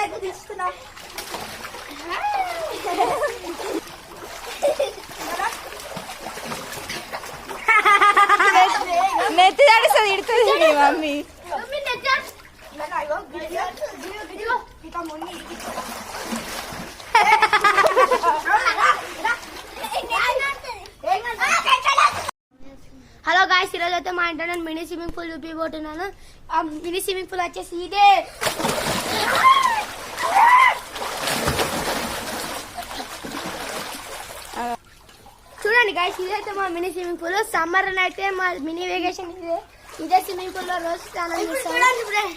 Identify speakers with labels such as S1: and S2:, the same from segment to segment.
S1: అయితే తీసుకున్నాం.
S2: నెత్తి తడిస్తుంది ఇడుతుంది మీ మమ్మీ.
S1: హలో గాయ్స్, ఈరోజు అయితే మా ఇంట్లో నేను మినీ స్విమ్మింగ్ పూల్ చూపిపోతున్నాను. ఆ మినీ స్విమ్మింగ్ పూల్ వచ్చేసి ఇదే. చూడండి గాయ్స్, ఇదైతే మా మినీ స్విమ్మింగ్ పూల్. సమ్మర్ అయితే మా మినీ వెకేషన్ ఇదే స్విమ్మింగ్ పూల్ లో రోజు స్నానం చేస్తాం.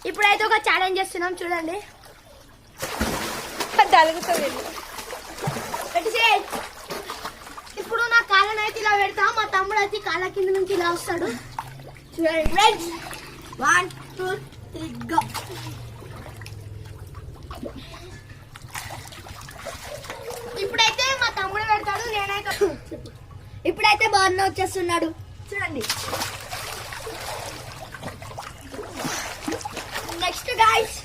S1: ఇప్పుడైతే ఒక ఛాలెంజ్ చేస్తున్నాం, చూడండి.
S2: తలుగుతుంది.
S1: ఇప్పుడు నా కాళ్ళని అయితే ఇలా పెడతా, మా తమ్ముడు అయితే కాళ్ళ కింద నుంచి ఇలా వస్తాడు. చూడండి ఫ్రెండ్స్, 1 2 3 గో. ఇప్పుడైతే మా తమ్ముడు పెడతాడు, నేనైతే ఇప్పుడైతే బాగా వచ్చేస్తున్నాడు, చూడండి. నెక్స్ట్ గాయ్స్,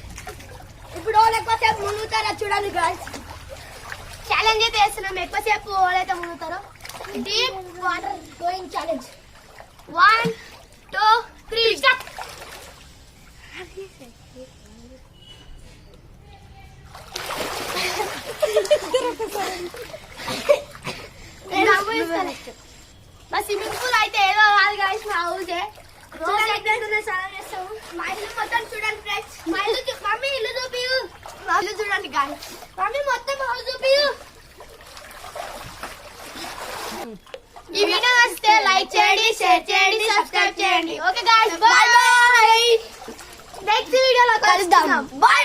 S1: ఇప్పుడు ఎక్కువసేపు మునుగుతారా చూడండి గాయ్స్. ఛాలెంజ్ అయితే వేస్తున్నాం, ఎక్కువసేపు ఎవరైతే మునుగుతారో. Deep water going challenge. 1 2 3 start. మా స్విమ్మింగ్ పూల్ అయితే ఏదో కాదు గాయ్స్, మా హౌసే. రోజు స్నానం చేస్తాము. మా ఇల్లు మొత్తం చూడండి ఫ్రెండ్స్. మా ఇల్లు మమ్మీ ఇల్లు చూపియు. మా ఇల్లు చూడండి గాయ్స్. మమ్మీ మొత్తం హౌస్ చూపియు. ఈ వీడియో నచ్చితే లైక్ చేయండి, షేర్ చేయండి, సబ్స్క్రైబ్ చేయండి. Okay guys, by by. Next వీడియోలో కలుద్దాం. బై.